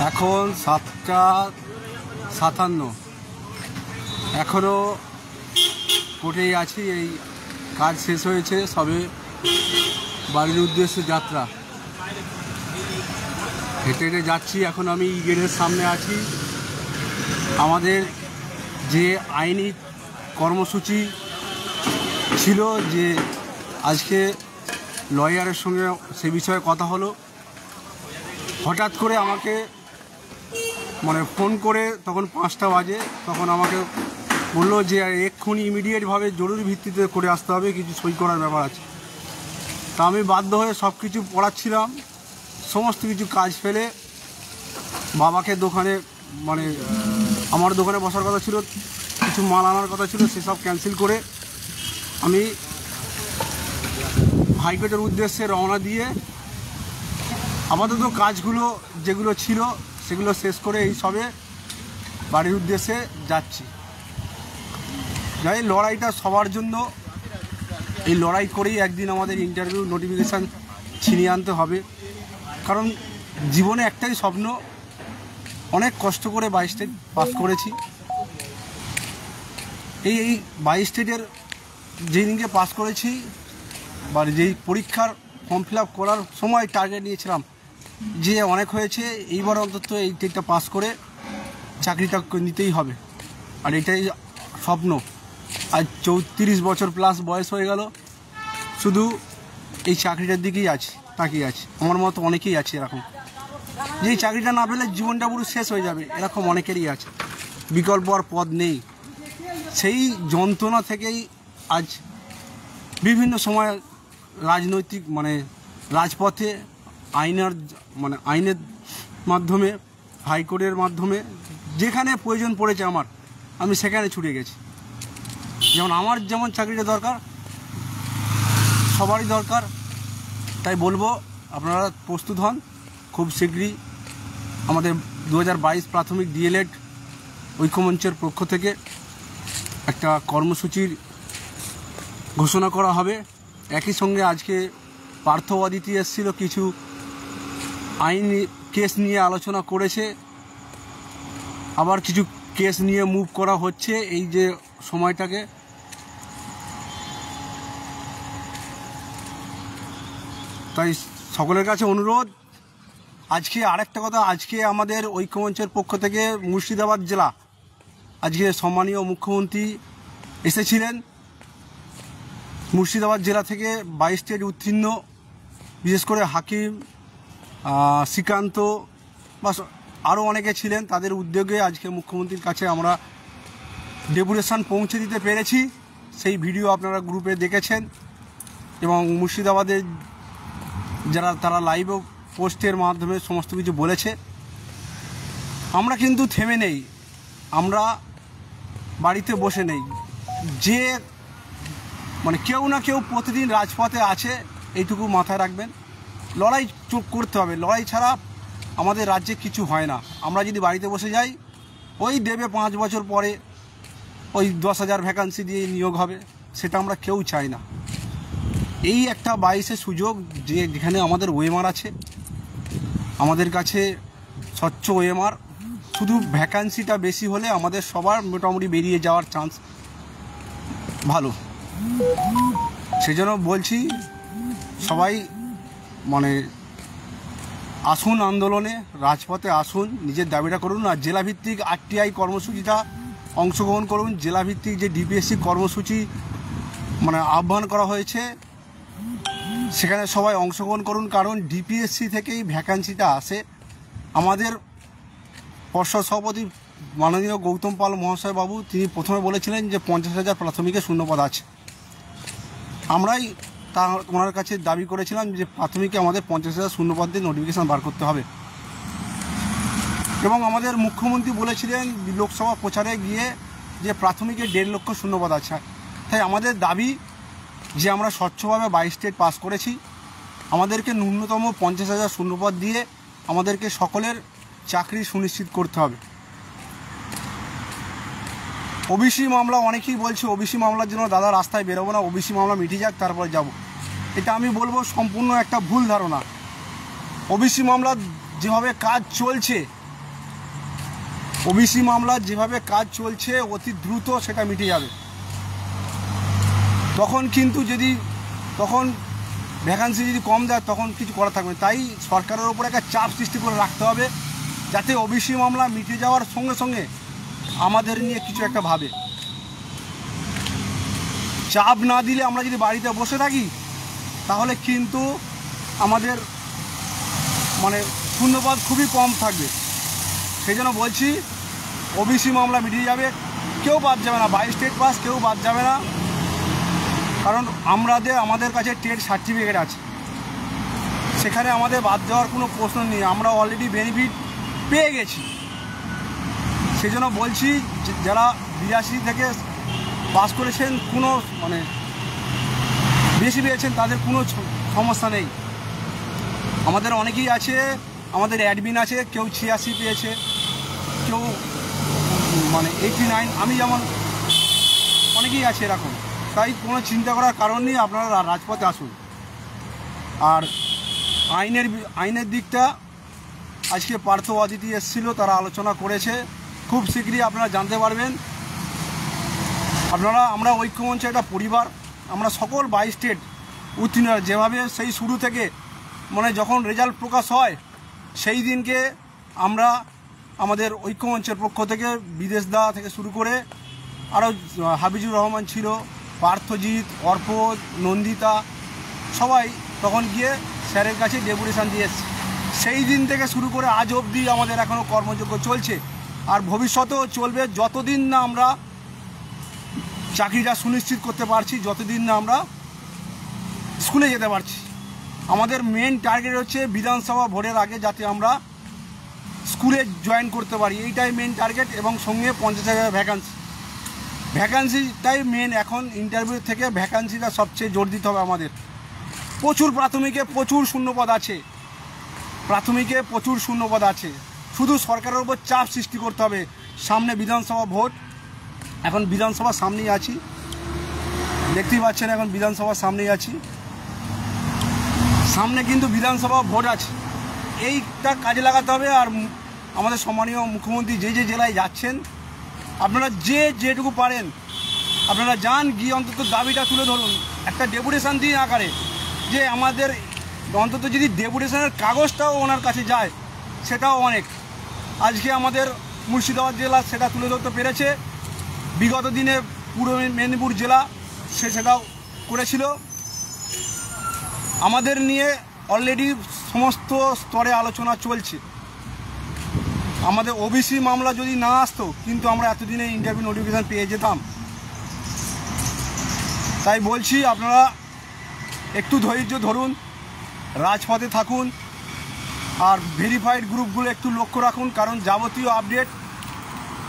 এখন 7:57 এখনও কোর্টেই আছি। এই কাজ শেষ হয়েছে, সবে বাড়ির উদ্দেশ্যে যাত্রা। হেঁটে হেঁটে যাচ্ছি। এখন আমি ই গেটের সামনে আছি। আমাদের যে আইনি কর্মসূচি ছিল, যে আজকে লয়ারের সঙ্গে সে বিষয়ে কথা হলো, হঠাৎ করে আমাকে ফোন করে, তখন 5টা বাজে, তখন আমাকে বললো যে এক্ষুনি ইমিডিয়েটভাবে জরুরি ভিত্তিতে করে আসতে হবে, কিছু সই করার ব্যাপার আছে। তা আমি বাধ্য হয়ে সব কিছু পড়াচ্ছিলাম, সমস্ত কিছু কাজ ফেলে বাবাকে দোকানে আমার দোকানে বসার কথা ছিল, কিছু মাল আনার কথা ছিল, সেসব ক্যান্সেল করে আমি হাইকোর্টের উদ্দেশ্যে রওনা দিয়ে আপাতত কাজগুলো যেগুলো ছিল সেগুলো শেষ করে এই সবে বাড়ির উদ্দেশ্যে যাচ্ছি। যাই, লড়াইটা সবার জন্য। এই লড়াই করেই একদিন আমাদের ইন্টারভিউ নোটিফিকেশান ছিনিয়ে আনতে হবে। কারণ জীবনে একটাই স্বপ্ন, অনেক কষ্ট করে 22 স্টেট পাস করেছি। এই 22 স্টেটের যেই দিনকে পাস করেছি, বা যেই পরীক্ষার ফর্ম ফিল আপ করার সময় টার্গেট নিয়েছিলাম যে অনেক হয়েছে, এইবার অন্তত এই টেটটা পাস করে চাকরিটা নিতেই হবে। আর এটাই স্বপ্ন। আজ 34 বছর প্লাস বয়স হয়ে গেল, শুধু এই চাকরিটার দিকেই তাকিয়ে আছে। আমার মতো অনেকেই আছে এরকম, যে এই চাকরিটা না পেলে জীবনটা পুরো শেষ হয়ে যাবে, এরকম অনেকেরই আছে। বিকল্প আর পথ নেই। সেই যন্ত্রণা থেকেই আজ বিভিন্ন সময় রাজনৈতিক রাজপথে আইনের মাধ্যমে, হাইকোর্টের মাধ্যমে যেখানে প্রয়োজন পড়েছে আমি সেখানে ছুটে গেছি। আমার যেমন চাকরিটা দরকার, সবারই দরকার। তাই বলবো, আপনারা প্রস্তুত হন। খুব শীঘ্রই আমাদের 2022 প্রাথমিক ডিএলএড ঐক্যমঞ্চের পক্ষ থেকে একটা কর্মসূচির ঘোষণা করা হবে। একই সঙ্গে আজকে পার্থ অদিতি এসেছিল, কিছু আইনি কেস নিয়ে আলোচনা করেছে, আবার কিছু কেস নিয়ে মুভ করা হচ্ছে এই যে সময়টাকে। তাই সকলের কাছে অনুরোধ। আজকে আরেকটা কথা, আজকে আমাদের ঐক্যমঞ্চের পক্ষ থেকে মুর্শিদাবাদ জেলা, আজকে সম্মানীয় মুখ্যমন্ত্রী এসেছিলেন। মুর্শিদাবাদ জেলা থেকে 22 স্টেট উত্তীর্ণ, বিশেষ করে হাকিম, শ্রীকান্ত বা আরও অনেকে ছিলেন, তাদের উদ্যোগে আজকে মুখ্যমন্ত্রীর কাছে আমরা ডেপুটেশন পৌঁছে দিতে পেরেছি। সেই ভিডিও আপনারা গ্রুপে দেখেছেন। এবং মুর্শিদাবাদের তারা লাইভ পোস্টের মাধ্যমে সমস্ত কিছু বলেছে। আমরা কিন্তু থেমে নেই, আমরা বাড়িতে বসে নেই। যে কেউ না কেউ প্রতিদিন রাজপথে আছে, এইটুকু মাথায় রাখবেন। লড়াই করতে হবে, লড়াই ছাড়া আমাদের রাজ্যে কিছু হয় না। আমরা যদি বাড়িতে বসে যাই, ওই দেবে 5 বছর পরে ওই 10,000 ভ্যাকান্সি দিয়ে নিয়োগ হবে, সেটা আমরা কেউ চাই না। এই একটা 22-এর সুযোগ, যেখানে আমাদের ওএমআর আছে, আমাদের কাছে স্বচ্ছ ওএমআর, শুধু ভ্যাকান্সিটা বেশি হলে আমাদের সবার মোটামুটি বেরিয়ে যাওয়ার চান্স ভালো। সেজন্য বলছি, সবাই আসুন আন্দোলনে, রাজপথে আসুন, নিজের দাবিটা করুন। আর জেলাভিত্তিক আরটিআই কর্মসূচিটা অংশগ্রহণ করুন। জেলাভিত্তিক যে ডিপিএসসি কর্মসূচি আহ্বান করা হয়েছে, সেখানে সবাই অংশগ্রহণ করুন। কারণ ডিপিএসসি থেকেই ভ্যাকান্সিটা আসে। আমাদের পর্ষদ সভাপতি মাননীয় গৌতম পাল মহাশয় বাবু, তিনি প্রথমে বলেছিলেন যে 50,000 প্রাথমিকে শূন্যপদ আছে। আমরাই ওনার কাছে দাবি করেছিলাম যে প্রাথমিকে আমাদের 50,000 শূন্যপদ দিয়ে নোটিফিকেশান বার করতে হবে। এবং আমাদের মুখ্যমন্ত্রী বলেছিলেন লোকসভা প্রচারে গিয়ে যে প্রাথমিকে 1.5 লক্ষ শূন্যপদ আছে। তাই আমাদের দাবি যে আমরা স্বচ্ছভাবে 22 স্টেট পাস করেছি, আমাদেরকে ন্যূনতম 50,000 শূন্যপদ দিয়ে আমাদেরকে সকলের চাকরি সুনিশ্চিত করতে হবে। ওবিসি মামলা, অনেকেই বলছে ওবিসি মামলার জন্য দাদা রাস্তায় বেরোবো না, ওবিসি মামলা মিটে যাক তারপরে যাব। এটা আমি বলবো সম্পূর্ণ একটা ভুল ধারণা। ওবিসি মামলা যেভাবে কাজ চলছে, ওবিসি মামলা যেভাবে কাজ চলছে অতি দ্রুত সেটা মিটে যাবে। তখন কিন্তু তখন ভ্যাকান্সি যদি কম দেয় তখন কিছু করা থাকবে। তাই সরকারের ওপর একটা চাপ সৃষ্টি করে রাখতে হবে, যাতে ওবিসি মামলা মিটে যাওয়ার সঙ্গে সঙ্গে আমাদের নিয়ে কিছু একটা ভাবে। চাপ না দিলে আমরা যদি বাড়িতে বসে থাকি তাহলে কিন্তু আমাদের শূন্যপদ খুবই কম থাকবে। সেই জন্য বলছি ওবিসি মামলা মিটিয়ে যাবে, কেউ বাদ যাবে না, 22 টেট পাস কেউ বাদ যাবে না। কারণ আমাদের কাছে টেট সার্টিফিকেট আছে, সেখানে আমাদের বাদ দেওয়ার কোনো প্রশ্ন নেই, আমরা অলরেডি বেনিফিট পেয়ে গেছি। সেই জন্য বলছি যারা 82 থেকে পাস করেছেন কোনো বেশি পেয়েছেন তাদের কোনো সমস্যা নেই। আমাদের অনেকেই আছে, আমাদের অ্যাডমিন আছে, কেউ 86 পেয়েছে, কেউ 89, আমি যেমন, অনেকেই আছে এরকম। তাই কোনো চিন্তা করার কারণ নেই, আপনারা রাজপথে আসুন। আর আইনের দিকটা আজকে পার্থ অদিতি এসেছিল, তারা আলোচনা করেছে, খুব শীঘ্রই আপনারা জানতে পারবেন। আমরা ঐক্যমঞ্চে একটা পরিবার, আমরা সকল 22 স্টেট উত্তীর্ণ, যেভাবে সেই শুরু থেকে যখন রেজাল্ট প্রকাশ হয় সেই দিনকে আমরা আমাদের ঐক্যমঞ্চের পক্ষ থেকে বিদেশদা থেকে শুরু করে আরও হাবিজুর রহমান ছিল, পার্থজিৎ, অর্প, নন্দিতা, সবাই তখন গিয়ে স্যারের কাছে ডেপুটেশন দিয়ে এসছে। সেই দিন থেকে শুরু করে আজ অবধি আমাদের এখনও কর্মযোগ্য চলছে, আর ভবিষ্যতেও চলবে যতদিন না আমরা চাকরিটা সুনিশ্চিত করতে পারছি, যতদিন না আমরা স্কুলে যেতে পারছি। আমাদের মেন টার্গেট হচ্ছে বিধানসভা ভোটের আগে যাতে আমরা স্কুলে জয়েন করতে পারি, এইটাই মেন টার্গেট। এবং সঙ্গে 50,000 ভ্যাকান্সিটাই মেন। এখন ইন্টারভিউ থেকে ভ্যাকান্সিটা সবচেয়ে জোর দিতে হবে আমাদের। প্রাথমিকে প্রচুর শূন্যপদ আছে, শুধু সরকারের উপর চাপ সৃষ্টি করতে হবে। সামনে বিধানসভা ভোট, এখন বিধানসভার সামনেই আছি, দেখতেই পাচ্ছেন এখন বিধানসভার সামনেই আছি, সামনে কিন্তু বিধানসভা ভোট আছে, এইটা কাজে লাগাতে হবে। আর আমাদের সম্মানীয় মুখ্যমন্ত্রী যে জেলায় যাচ্ছেন, আপনারা যেটুকু পারেন আপনারা যান, গিয়ে অন্তত দাবিটা তুলে ধরুন, একটা ডেপুটেশন দিন আকারে, যে আমাদের অন্তত যদি ডেপুটেশনের কাগজটাও ওনার কাছে যায় সেটাও অনেক। আজকে আমাদের মুর্শিদাবাদ জেলা সেটা তুলে ধরতে পেরেছে, বিগত দিনে পূর্ব মেদিনীপুর জেলা সেটাও করেছিল। আমাদের নিয়ে অলরেডি সমস্ত স্তরে আলোচনা চলছে। আমাদের ওবিসি মামলা যদি না আসতো কিন্তু আমরা এতদিনে ইন্টারভিউ নোটিফিকেশান পেয়ে যেতাম। তাই বলছি আপনারা একটু ধৈর্য ধরুন, রাজপথে থাকুন, আর ভেরিফাইড গ্রুপগুলো একটু লক্ষ্য রাখুন, কারণ যাবতীয় আপডেট,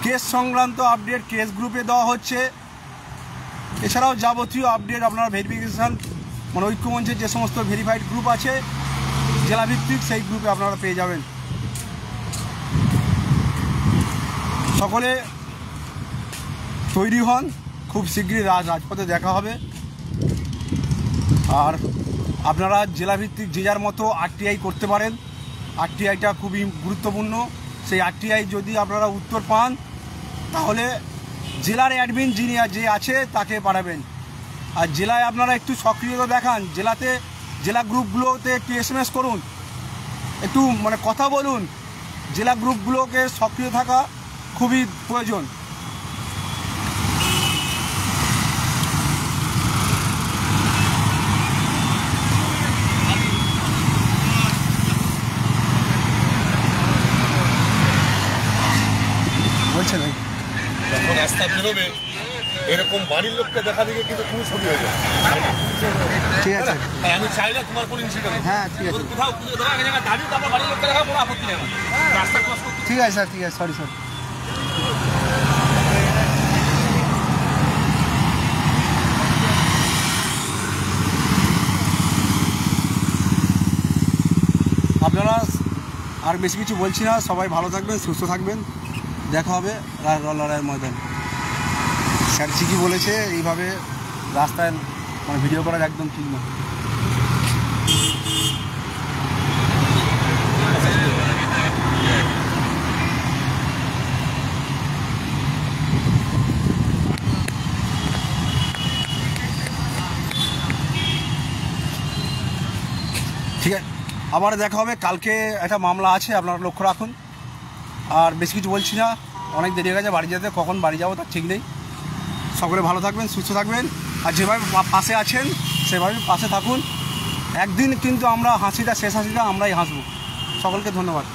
কেস সংক্রান্ত আপডেট কেস গ্রুপে দেওয়া হচ্ছে। এছাড়াও যাবতীয় আপডেট আপনারা ভেরিফিকেশান ঐক্যমঞ্চের যে সমস্ত ভেরিফাইড গ্রুপ আছে জেলাভিত্তিক, সেই গ্রুপে আপনারা পেয়ে যাবেন। সকলে তৈরি হন, খুব শীঘ্রই রাজপথে দেখা হবে। আর আপনারা জেলাভিত্তিক যে যার মতো RTI করতে পারেন, RTIটা খুবই গুরুত্বপূর্ণ। সেই RTI যদি আপনারা উত্তর পান তাহলে জেলার অ্যাডমিন যিনি যে আছে তাকে পাঠাবেন। আর জেলায় আপনারা একটু সক্রিয়তা দেখান, জেলা গ্রুপগুলোতে একটু SMS করুন, একটু কথা বলুন। জেলা গ্রুপগুলোকে সক্রিয় থাকা খুবই প্রয়োজন। বলছেন যখন রাস্তা বেরোবে এরকম বাড়ির লোককে দেখা দিকে কিন্তু খুবই ছবি হয়ে যায়। ঠিক আছে, আমি চাই না তোমার কোনো ইনসিডেন্ট। হ্যাঁ ঠিক আছে, কোথাও দাঁড়িয়ে তারপর বাড়ির লোককে দেখা কোনো আপত্তি নেই আমার, রাস্তা ক্রস করতে। ঠিক আছে স্যার, ঠিক আছে, সরি। আপনারা আর বেশি কিছু বলছি না, সবাই ভালো থাকবেন, সুস্থ থাকবেন, দেখা হবে লড়াইয়ের ময়দানে। স্যার ঠিকই বলেছে, এইভাবে রাস্তায় ভিডিও করা একদম ঠিক না। ঠিক আছে, আবার দেখা হবে। কালকে একটা মামলা আছে, আপনারা লক্ষ্য রাখুন। আর বেশি কিছু বলছি না, অনেক দেরি হয়ে গেছে বাড়ি যেতে, কখন বাড়ি যাবো তার ঠিক নেই। সকলে ভালো থাকবেন, সুস্থ থাকবেন, আর যেভাবে পাশে আছেন সেভাবে পাশে থাকুন। একদিন কিন্তু আমরা হাসিটা, শেষ হাসিটা আমরাই হাসবো। সকলকে ধন্যবাদ।